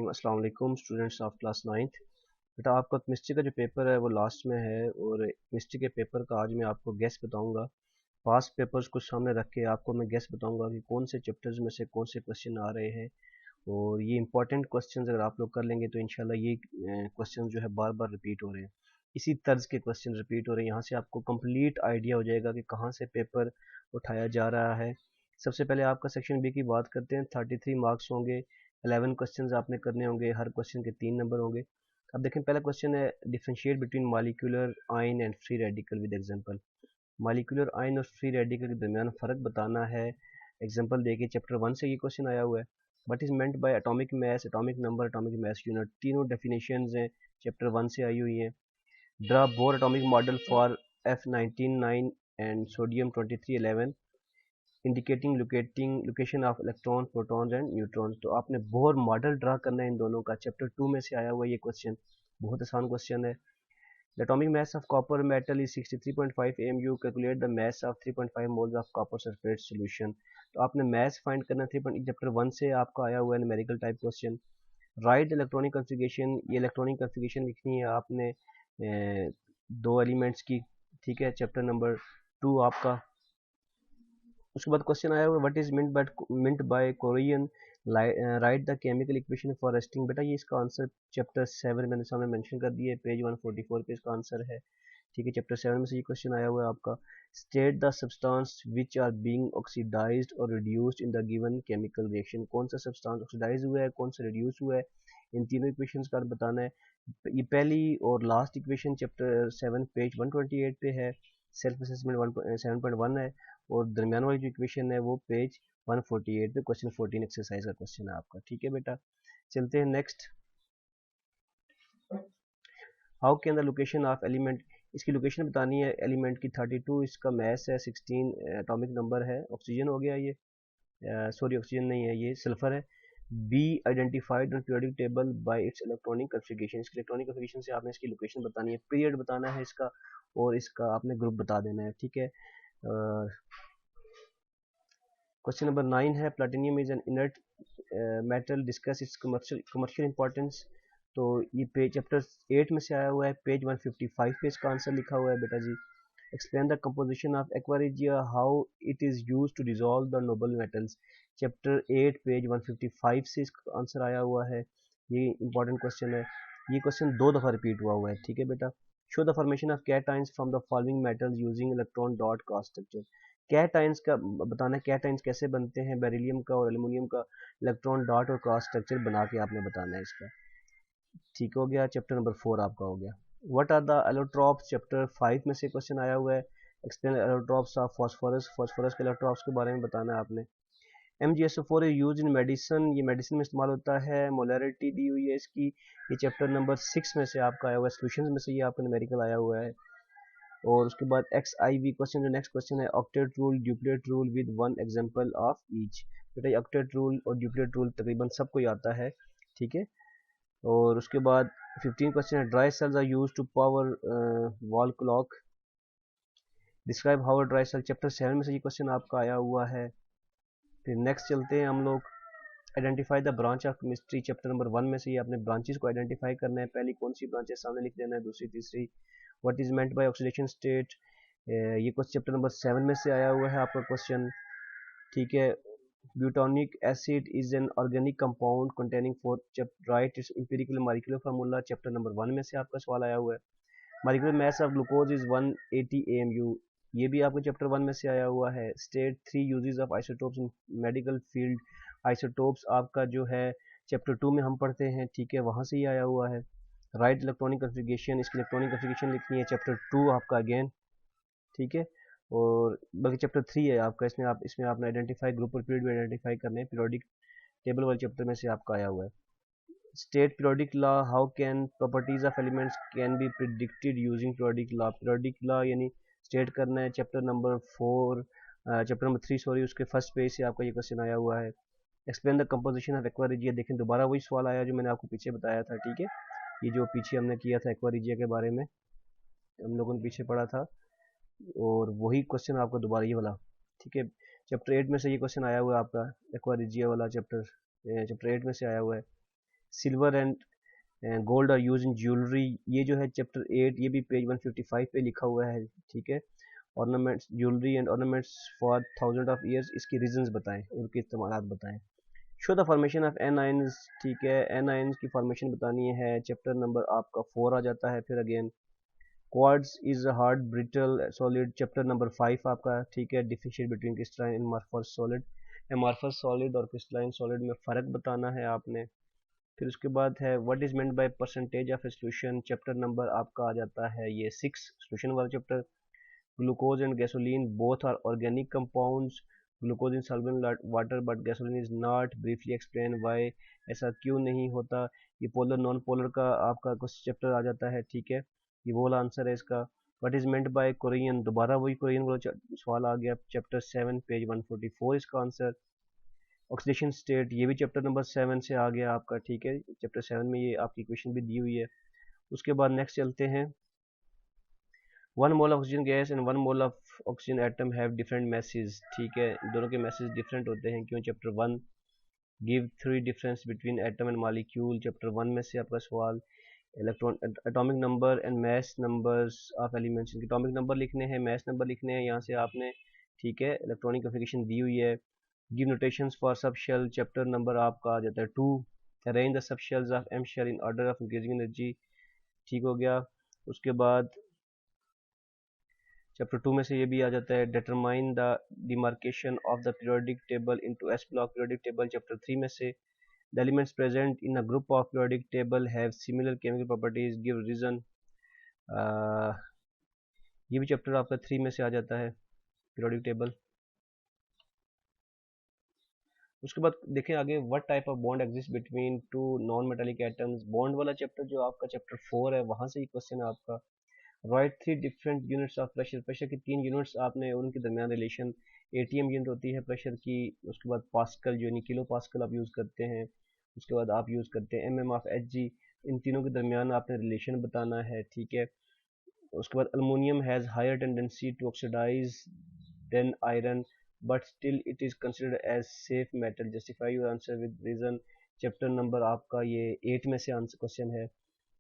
Morning, अस्सलाम वालेकुम students of class 9th। बेटा आपका केमिस्ट्री का जो पेपर है वो लास्ट में है और केमिस्ट्री के पेपर का आज मैं आपको गेस बताऊंगा। पास्ट पेपर्स को सामने रख के आपको मैं गेस बताऊंगा कि कौन से चैप्टर्स में से कौन से क्वेश्चन आ रहे हैं और ये इंपॉर्टेंट क्वेश्चन अगर आप लोग कर लेंगे तो इंशाल्लाह ये क्वेश्चन जो है बार बार रिपीट हो रहे हैं। इसी तर्ज के क्वेश्चन रिपीट हो रहे हैं। यहाँ से आपको कंप्लीट आइडिया हो जाएगा कि कहाँ से पेपर उठाया जा रहा है। सबसे पहले आपका सेक्शन बी की बात करते हैं। 33 मार्क्स होंगे, 11 क्वेश्चंस आपने करने होंगे, हर क्वेश्चन के 3 नंबर होंगे। अब देखें, पहला क्वेश्चन है differentiate between molecular ion and free radical with example. Molecular ion और फ्री रेडिकल के दरमियान फ़र्क बताना है। एग्जांपल देखिए, चैप्टर 1 से ये क्वेश्चन आया हुआ है। What is meant bye atomic mass, atomic number, atomic mass unit. तीनों डेफिनेशंस हैं, चैप्टर 1 से आई हुई हैं। Draw bore atomic model for F199 and sodium 2311 indicating location of electron, protons and neutron. तो आपने बोर मॉडल ड्रा करना है इन दोनों का। चैप्टर 2 में से आया हुआ ये क्वेश्चन, बहुत आसान क्वेश्चन है। The atomic mass of copper metal is 63.5 AMU। Calculate the mass of 3.5 moles of copper sulphate solution. तो आपने मास फाइंड करना है। चैप्टर 1 से आपका आया हुआ है numerical type question. Right electronic configuration. ये इलेक्ट्रॉनिक कॉन्फ़िगरेशन लिखनी है आपने दो एलिमेंट्स की, ठीक है, चैप्टर नंबर 2 आपका। उसके बाद क्वेश्चन आया हुआ what is meant by Korean, right the chemical equation for resting. बेटा ये इसका आंसर चैप्टर 7 मैंने सामने मेंशन कर दिया है, पेज 144 पे इसका आंसर है, ठीक है। चैप्टर 7 में से ये क्वेश्चन आया हुआ है आपका। State the substance which are being oxidised और reduced in the given chemical reaction. कौन सा सब्सटेंस ऑक्सीडाइज हुआ है, कौन सा रिड्यूस हुआ है, इन तीनों इक्वेशंस का बताना है। ये पहली और लास्ट इक्वेशन चैप्टर 7 पेज 128 पे है, सेल्फ असेसमेंट 7.1 है, और दरमियान वाली जो इक्वेशन है वो पेज 148 पे क्वेश्चन 14 एक्सरसाइज का क्वेश्चन है आपका, ठीक है बेटा। चलते हैं next. How can the location of element, इसकी लोकेशन बतानी है एलिमेंट की। 32 इसका मास है, 16 एटॉमिक नंबर है। ऑक्सीजन हो गया ये, सॉरी ऑक्सीजन नहीं है, ये सल्फर है। Be identified on periodic table by it's electronic configuration. इसकी इलेक्ट्रॉनिक कॉन्फ़िगरेशन से आपने इसकी लोकेशन बतानी है, पीरियड बताना है इसका, और इसका आपने ग्रुप बता देना है, ठीक है। क्वेश्चन नंबर 9 है platinum is an inert metal, discuss it's commercial importance. तो ये पेज चैप्टर 8 में से आया हुआ है, पेज 155 पे इसका आंसर लिखा हुआ है बेटा जी। Explain the composition of aqua regia, how it is use to dissolve the noble metals. Chapter 8 page 155 से इसका आंसर आया हुआ है। ये इंपॉर्टेंट क्वेश्चन है, ये क्वेश्चन 2 दफ़ा रिपीट हुआ है, ठीक है बेटा। Show the formation of cations from the following metals using electron dot cross structure. Cations का बताना है, कैटाइंस कैसे बनते हैं, बेरिलियम का और एल्युमिनियम का इलेक्ट्रॉन डॉट और क्रॉस स्ट्रक्चर बना के आपने बताना है इसका, ठीक हो गया। चैप्टर नंबर 4 आपका हो गया। What are the allotropes, chapter 5 में से क्वेश्चन आया हुआ है। Explain allotropes of phosphorus, phosphorus के एलोट्रॉप्स के बारे में बताना है आपने। MgSO4 is use in medicine, ये मेडिसिन में इस्तेमाल होता है। मोलरिटी दी हुई है इसकी, ये चैप्टर नंबर 6 में से आपका आया हुआ है। सोल्यूशंस में से ये आपका न्यूमेरिकल आया हुआ है। और उसके बाद XIV क्वेश्चन, जो नेक्स्ट क्वेश्चन है, octet rule, duplet rule with one example of each. बेटा ये ऑक्टेट रूल और ड्यूप्लेट रूल तकरीबन सबको ही आता है, ठीक है। और उसके बाद 15 क्वेश्चन है, dry cells are use to power wall clock, describe how dry cell. Chapter 7 में से ये क्वेश्चन आपका आया हुआ है। फिर नेक्स्ट चलते हैं हम लोग। Identify the branch of chemistry, chapter number 1 में से ये आपने ब्रांचेस को आइडेंटिफाई करना है। पहली कौन सी ब्रांचेस सामने लिख देना है, दूसरी तीसरी। What is meant bye oxidation state, ये क्वेश्चन चैप्टर नंबर 7 में से आया हुआ है आपका क्वेश्चन, ठीक है। Butanoic acid is an organic compound containing four, right its empirical molecular formula, chapter number 1 में से आपका सवाल आया हुआ है। Molecular mass of glucose is 180 AMU, ये भी आपको चैप्टर 1 में से आया हुआ है। State 3 uses of isotopes in medical field, isotopes आपका जो है चैप्टर 2 में हम पढ़ते हैं, ठीक है, वहाँ से ही आया हुआ है। राइट इलेक्ट्रॉनिक कॉन्फ़िगरेशन, इसकी इलेक्ट्रॉनिक कॉन्फ़िगरेशन लिखनी है, चैप्टर 2 आपका अगेन, ठीक है। और बल्कि चैप्टर 3 है आपका, इसमें आपने आइडेंटिफाई ग्रुप और पीरियड भी आइडेंटिफाई करने हैं, पीरियोडिक टेबल वाले चैप्टर में से आपका आया हुआ है। State periodic law, how can properties of elements can be predicted using periodic law. Periodic law यानी स्टेट करना है, chapter number 4, chapter number 3 sorry, उसके फर्स्ट पेज से आपका ये क्वेश्चन आया हुआ है। Explain the composition of aqua regia, देखें दोबारा वही सवाल आया जो मैंने आपको पीछे बताया था, ठीक है। ये जो पीछे हमने किया था एक्वा रिजिया के बारे में, हम लोगों ने पीछे पढ़ा था, और वही क्वेश्चन आपका दोबारा ये वाला, ठीक है। चैप्टर 8 में से ये क्वेश्चन आया हुआ है आपका, एक्वा रिजिया वाला चैप्टर 8 में से आया हुआ है। Silver and gold are use in jewellery, ये जो है चैप्टर 8, ये भी पेज 155 पे लिखा हुआ है, ठीक है। Ornaments, jewellery and ornaments for thousand of years, इसकी रीजंस बताएं, उनके इस्तेमालात बताएं। Show the formation of anions, ठीक है, एन आयंस की फॉर्मेशन बतानी है, चैप्टर नंबर आपका 4 आ जाता है। फिर again quartz is a hard brittle solid, chapter number 5 आपका, ठीक है। Differentiate between crystalline and amorphous solid, amorphous solid और क्रिस्टलाइन सॉलिड में फ़र्क बताना है आपने। फिर उसके बाद है what is meant by percentage of solution, chapter number आपका आ जाता है ये 6, सोल्यूशन वाला chapter. Glucose and gasoline both are organic compounds, glucose in soluble water but gasoline is not, briefly explain why, ऐसा क्यों नहीं होता। ये पोलर नॉन पोलर का आपका कुछ चैप्टर आ जाता है, ठीक है, ये वो वाला आंसर है इसका। What is meant bye Korean, दोबारा वही कोरियन वाला सवाल आ गया, चैप्टर 7 पेज 144 इसका आंसर। ऑक्सीडेशन स्टेट, ये भी चैप्टर नंबर 7 से आ गया आपका, ठीक है, चैप्टर 7 में ये आपकी क्वेश्चन भी दी हुई है। उसके बाद नेक्स्ट चलते हैं, 1 mole of oxygen gas and 1 mole of oxygen atom have different message, ठीक है, दोनों के मैसेज डिफरेंट होते हैं, क्यों। Chapter 1 give 3 difference between atom and molecule, chapter 1 में से आपका सवाल। Electron atomic number and mess numbers of elements, इनके एटॉमिक नंबर लिखने हैं, मैस नंबर लिखने हैं यहाँ से आपने, ठीक है। इलेक्ट्रॉनिक कॉन्फ़िगरेशन दी हुई है। Give notations for sub shell, chapter number आपका आ जाता है 2। Arrange the sub shells of M shell in order of increasing energy, ठीक हो गया। उसके बाद चैप्टर 2 में से ये भी आ जाता है, determine the demarcation of the periodic table into S block periodic table, chapter 3 में से। The elements present in a group of periodic table have similar chemical properties, give reason, ये भी चैप्टर आपका 3 में से आ जाता है, पीरियोडिक टेबल। उसके बाद देखें आगे, what type of bond exist between two non metallic atoms, bond वाला चैप्टर जो आपका चैप्टर 4 है, वहां से ये क्वेश्चन है आपका। Right 3 different units of pressure, pressure की 3 यूनिट्स आपने उनके दरमियान रिलेशन, एटीएम यूनिट होती है प्रेशर की, उसके बाद पास्कल जो किलो पास्कल आप यूज़ करते हैं, उसके बाद आप यूज़ करते हैं एमएम ऑफ एचजी, इन तीनों के दरमियान आपने रिलेशन बताना है, ठीक है। उसके बाद aluminium has higher tendency to oxidise than iron but still it is considered as safe metal, justify your answer with reason, chapter number आपका ये 8 में से आंसर क्वेश्चन है।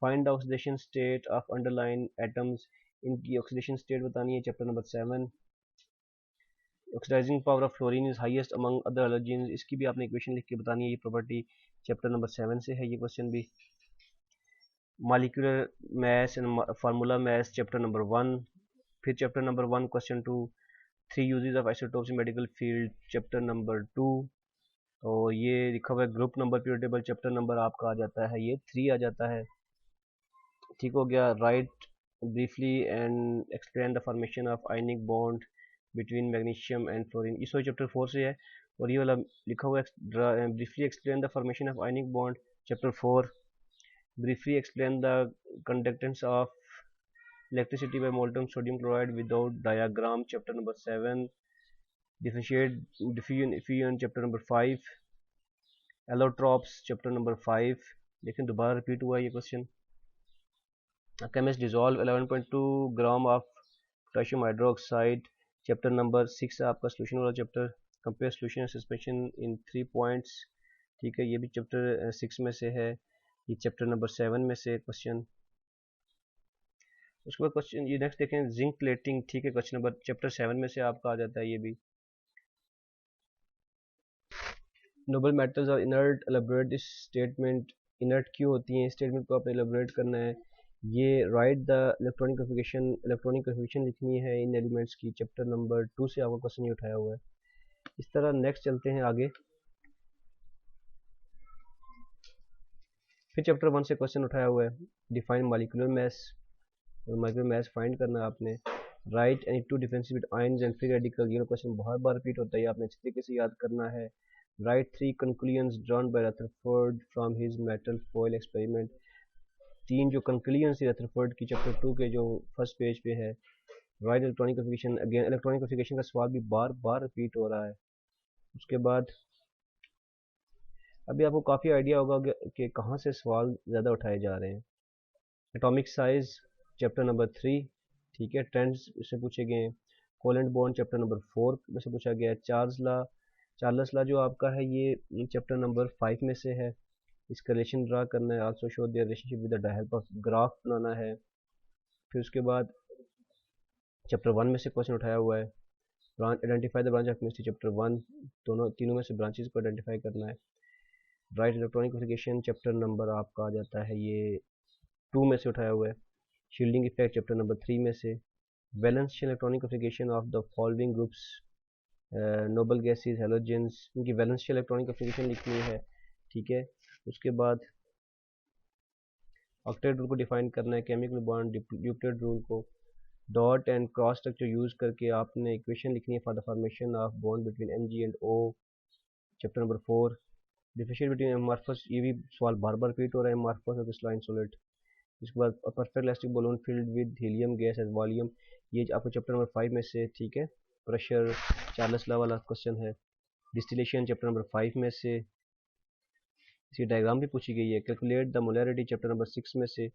Find the oxidation state of underline atoms, इनकी oxidation state बतानी है, chapter number 7। Oxidising power of fluorine is highest among other allergens, इसकी भी आपने इक्वेशन लिख के बतानी है, ये प्रॉपर्टी चैप्टर नंबर 7 से है ये क्वेश्चन भी। Molecular mass and formula mass, chapter number 1। फिर chapter number 1 question 2, 3 uses of isotopes in medical field, chapter number 2। तो ये लिखा हुआ है group number period table, chapter number आपका आ जाता है ये 3 आ जाता है, ठीक हो गया। Right briefly and explain the formation of ionic bond between magnesium and fluorine, इस चैप्टर 4 से है। और ये वाला लिखा हुआ है briefly explain the formation of ionic bond, chapter 4। Briefly explain the conductance of electricity bye molten sodium chloride without diagram, chapter number 7। Differentiate diffusion, chapter number 5। Allotropes, chapter number 5। लेकिन दोबारा रिपीट हुआ ये question. Chemist dissolve 11.2 gram of potassium hydroxide, chapter number 6 है आपका, solution वाला chapter. Compare solution and suspension in 3 points, ठीक है, ये भी चैप्टर 6 में से है, ये चैप्टर नंबर 7 में से क्वेश्चन। उसके बाद क्वेश्चन ये नेक्स्ट देखें, जिंक प्लेटिंग, ठीक है, क्वेश्चन नंबर चैप्टर 7 में से आपका आ जाता है ये भी। नोबल मेटल्स और inert, elaborate this statement, inert क्यों होती हैं, स्टेटमेंट को आपने एलेबोरेट करना है। ये राइट द इलेक्ट्रॉनिक कन्फिगरेशन लिखनी है इन एलिमेंट्स की, चैप्टर नंबर 2 से आपका क्वेश्चन ये उठाया हुआ है। इस तरह नेक्स्ट चलते हैं आगे। फिर चैप्टर 1 से क्वेश्चन उठाया हुआ है, define molecular mass, molecular mass find करना है आपने। Right any two differences between ions and free radical, ये क्वेश्चन बहुत बार रिपीट होता है, आपने अच्छे तरीके से याद करना है। Right 3 conclusions drawn by Rutherford from his metal foil experiment, 3 जो कंक्लूजन्स रदरफोर्ड की चैप्टर 2 के जो फर्स्ट पेज पे है। Right electronic configuration, again electronic configuration का सवाल भी बार बार रिपीट हो रहा है। उसके बाद अभी आपको काफ़ी आइडिया होगा कि कहाँ से सवाल ज़्यादा उठाए जा रहे हैं। एटॉमिक साइज, चैप्टर नंबर 3, ठीक है, ट्रेंड्स से पूछे गए हैं। कोवेलेंट बॉन्ड, चैप्टर नंबर 4 में से पूछा गया है। चार्ल्स ला जो आपका है ये चैप्टर नंबर 5 में से है। इसका रिलेशन ड्रा करना है, also show their relationship with the help of graph बनाना है। फिर उसके बाद चैप्टर 1 में से क्वेश्चन उठाया हुआ है, branch identify the branch of chemistry chapter 1, तीनों में से ब्रांचेस को आइडेंटिफाई करना है। Right electronic classification chapter number आपका आ जाता है ये 2 में से उठाया हुआ है। शील्डिंग इफेक्ट चैप्टर नंबर 3 में से। Balance electronic classification of the following groups, noble gases, halogens, इनकी वैलेंस इलेक्ट्रॉनिक क्लासिफिकेशन लिखनी है, ठीक है। उसके बाद ऑक्टेट रूल को डिफाइन करना है, केमिकल बॉन्ड ड्यूप्लेट रूल को, dot and cross structure use करके आपने इक्वेशन लिखनी है for the formation of bond between Mg and O, chapter number 4। Differentiate between amorphous, ये भी सवाल बार बार रिपीट हो रहा है, एमॉर्फस और क्रिस्टलाइन सॉलिड। इसके बाद perfect elastic balloon filled with helium gas as volume, ये आपको चैप्टर नंबर 5 में से, ठीक है। प्रेशर चार्ल्स लॉ वाला क्वेश्चन है। डिस्टिलेशन चैप्टर नंबर 5 में से, इसकी डायग्राम भी पूछी गई है। Calculate the molarity chapter number 6 में से।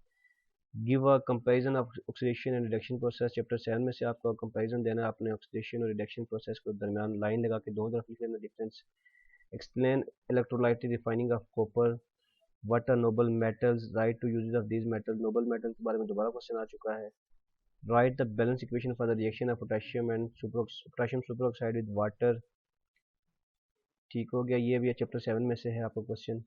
Give a comparison of oxidation and reduction process chapter 7 में से आपको कंपैरिजन देना है अपने ऑक्सीडेशन और रिडक्शन प्रोसेस को दरमियान लाइन लगा के दोनों तरफ लिख लेना difference. Explain electrolytic refining of copper, what are noble metals, write two uses of these metals, noble metal के बारे में दोबारा क्वेश्चन आ चुका है। Write the balance equation for the reaction of potassium and potassium superoxide with water, ठीक हो गया। ये भी चैप्टर 7 में से है आपका question.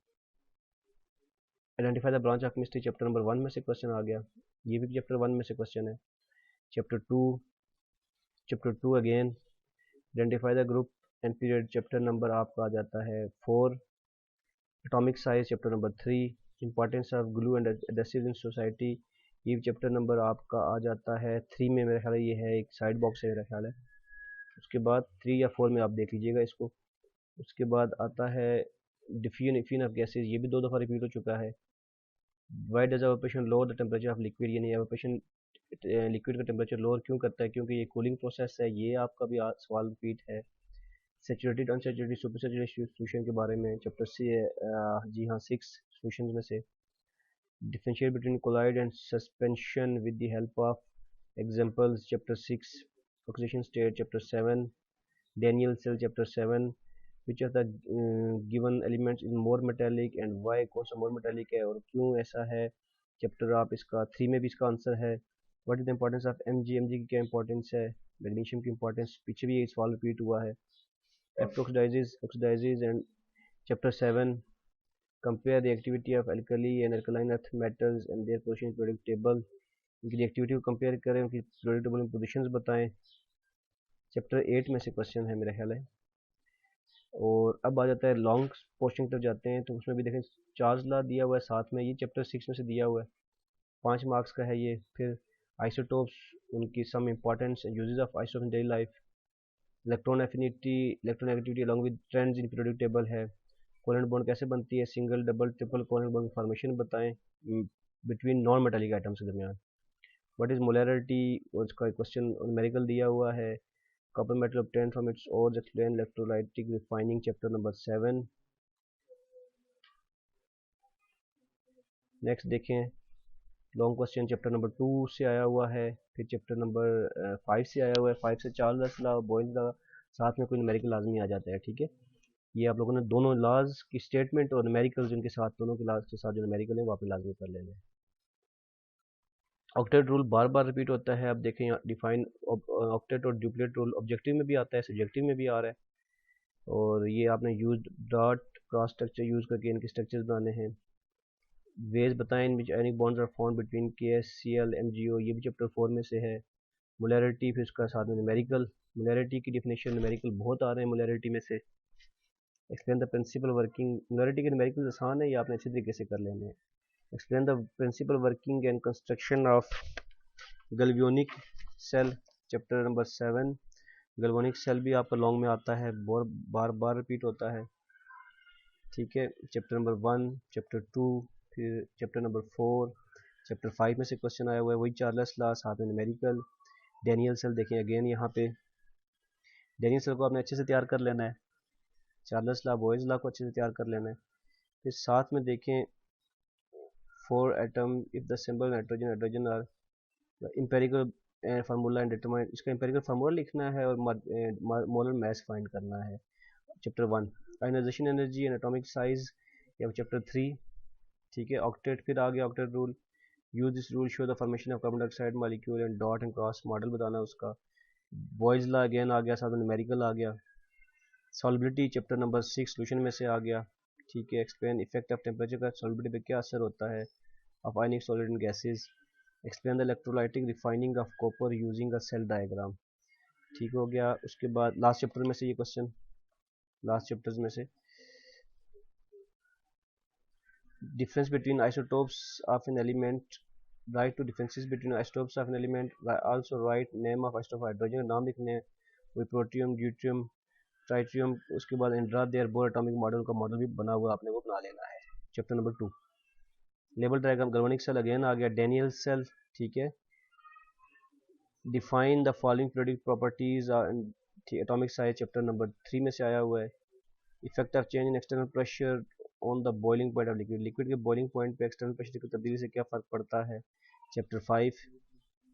Identify the branch of chemistry chapter number 1 में से क्वेश्चन आ गया, ये भी चैप्टर 1 में से क्वेश्चन है। Chapter 2 again, identify the group and period chapter number आपका आ जाता है 4। Atomic size chapter number 3। Importance of glue and adhesive in society, ये चैप्टर नंबर आपका आ जाता है 3 में, मेरा ख्याल है ये है, एक साइड बॉक्स है मेरा ख्याल है। उसके बाद 3 या 4 में आप देख लीजिएगा इसको। उसके बाद आता है डिफ्यूजन ऑफ गैसेज, ये भी 2 दफ़ा रिपीट हो चुका है। Why does evaporation lower the temperature of liquid, यानी एवापोरेशन लिक्विड का टेम्परेचर लोअर क्यों करता है, क्योंकि ये कूलिंग प्रोसेस है। ये आपका भी सवाल रिपीट है। Saturated unsaturated super saturated solution के बारे में चैप्टर से, जी हाँ 6 सॉल्यूशंस में से। Differentiate between colloid and suspension with the help of examples chapter 6। Oxidation state chapter 7। Daniell cell chapter 7। Which of the given elements is more metallic and why, कौन सा मोर metallic है और क्यों ऐसा है, चैप्टर आप इसका 3 में भी इसका आंसर है। What is the importance of Mg, Mg की क्या इंपॉर्टेंस है, मैग्नीशियम की इंपॉर्टेंस, पीछे भी ये सवाल रिपीट हुआ है। Oxidises and chapter 7। Compare the activity of alkali and alkaline earth metals and their position in periodic table, उनकी रिएक्टिविटी को कंपेयर करें, उनकी पीरियोडिक टेबल में पोजीशंस बताएं। चैप्टर 8 में से क्वेश्चन है मेरा ख्याल है। और अब आ जाता है लॉन्ग पोर्शन तक जाते हैं, तो उसमें भी देखें चार्ल्स लॉ दिया हुआ है साथ में, ये चैप्टर 6 में से दिया हुआ है, 5 मार्क्स का है ये। फिर आइसोटोप्स, उनकी some importance, uses of isotopes in daily life, electron affinity, electronegativity along with trends in periodic table है। कोवेलेंट बॉन्ड कैसे बनती है, single double triple covalent bond formation बताएं बिटवीन नॉन मेटालिक आइटम्स के दरमियान। व्हाट इज मोलैरिटी, उसका question numerical दिया हुआ है। Copper metal obtain from its ores, explain electrolytic refining chapter number 7। Next देखें लॉन्ग क्वेश्चन चैप्टर नंबर 2 से आया हुआ है, फिर चैप्टर नंबर 5 से आया हुआ है। 5 से चार्ल्स लॉ, बॉयल्स लॉ, साथ में कोई न्यूमेरिकल लाजमी आ जाता है, ठीक है। ये आप लोगों ने दोनों लॉज की स्टेटमेंट और न्यूमेरिकल जिनके साथ, दोनों के लॉज के साथ जो न्यूमेरिकल है वहाँ पे लाजमी कर लेना है। ऑक्टेट रूल बार बार रिपीट होता है, अब देखें डिफाइन ऑक्टेट और ड्यूप्लेट रूल, ऑब्जेक्टिव में भी आता है, सब्जेक्टिव में भी आ रहा है। और ये आपने use dot cross structure use करके इनके स्ट्रक्चर्स बनाने हैं। वेज बताएं in which ionic bonds are formed between KSCl MgO, ये भी चैप्टर 4 में से है। मोलैरिटी, फिर उसका साथ में न्यूमेरिकल, मोलैरिटी की डिफिनेशन न्यूमेरिकल बहुत आ रहे हैं मोलैरिटी में से। Explain the principle working, molarity के न्यूमेरिकल आसान है, ये आपने अच्छे तरीके से कर लेने हैं। Explain the principle working and construction of galvanic cell chapter number 7। Galvanic cell भी आपका लॉन्ग में आता है, बार बार रिपीट होता है, ठीक है। चैप्टर नंबर 1, चैप्टर 2, फिर चैप्टर नंबर 4, चैप्टर 5 में से क्वेश्चन आया हुआ है, वही चार्ल्स लॉ साथ में न्यूमेरिकल। डैनियल सेल देखें अगेन, यहाँ पे डैनियल सेल को आपने अच्छे से तैयार कर लेना है, चार्ल्स लॉ, बॉयल्स लॉ को अच्छे से तैयार कर लेना है। फिर साथ में देखें 4 atom if the symbol nitrogen hydrogen are empirical formula and determine, इसका इंपेरिकल फार्मूला लिखना है और मोलर मास फाइंड करना है। Chapter 1 ionization energy and atomic size, या चैप्टर 3 ठीक है। ऑक्टेट फिर आ गया octet rule, use this rule show the formation of carbon dioxide molecule and dot and cross model बताना उसका। बॉयज ला अगेन आ गया, साथ में न्यूमेरिकल आ गया। सॉल्बिलिटी चैप्टर नंबर 6 सोल्यूशन में से आ गया। ठीक है। एक्सप्लेन इफेक्ट ऑफ टेम्परेचर का सॉल्बिलिटी पे क्या असर होता है of ionic solid in gases. Explain the electrolytic refining of copper using a cell diagram. ठीक हो गया। उसके बाद लास्ट चैप्टर में से ये क्वेश्चन, लास्ट चैप्टर्स में से difference between isotopes of an element, write two differences between isotopes of an element, also write name of isotope hydrogen का नाम लिखने हैं, वो प्रोटियम ड्यूटियम ट्राइटियम। उसके बाद इंड्रा देयर बोर एटॉमिक मॉडल का मॉडल भी बना हुआ आपने वो बना लेना है। Chapter number 2 label diagram galvanic cell again आ गया, डेनियल सेल। ठीक है। Define the following periodic properties atomic size chapter number 3 में से आया हुआ है। Effect of change in external pressure on the boiling point of liquid, liquid के बॉइलिंग पॉइंट पे एक्सटर्नल प्रेशर की तब्दीली से क्या फ़र्क पड़ता है। Chapter 5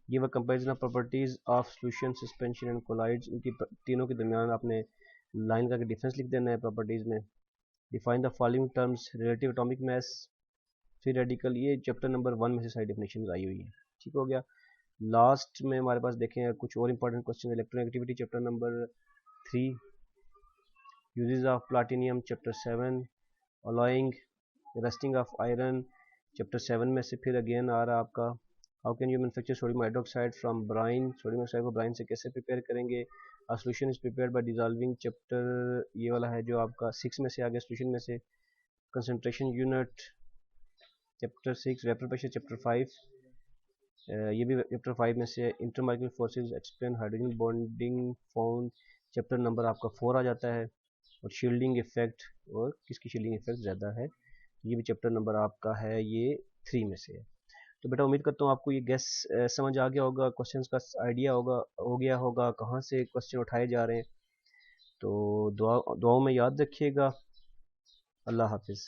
give a comparison of properties of solution suspension and colloids, इनकी तीनों के दरमियान आपने लाइन का डिफरेंस लिख देना है प्रॉपर्टीज में। Define the following terms relative atomic mass, free radical, ये चैप्टर नंबर 1 में से सारी डेफिनेशन आई हुई है। ठीक हो गया। लास्ट में हमारे पास देखें कुछ और important question, electronegativity chapter number 3, uses of platinum chapter 7, alloying rusting of iron chapter 7 में से फिर अगेन आ रहा आपका how can you manufacture sodium hydroxide from brine, sodium oxide को ब्राइन से कैसे प्रिपेयर करेंगे। A solution is prepared by dissolving chapter, ये वाला है जो आपका 6 में से आ गया सोल्यूशन में से। Concentration unit chapter 6, vapour pressure chapter 5, ये भी चैप्टर 5 में से। Intermolecular forces explain hydrogen bonding found chapter number आपका 4 आ जाता है। और शील्डिंग इफेक्ट, और किसकी शील्डिंग इफेक्ट ज़्यादा है, ये भी चैप्टर नंबर आपका है ये 3 में से है। तो बेटा उम्मीद करता हूँ आपको ये गैस समझ आ गया होगा, क्वेश्चंस का आइडिया होगा, हो गया होगा कहाँ से क्वेश्चन उठाए जा रहे हैं। तो दुआओं में याद रखिएगा। अल्लाह हाफिज़।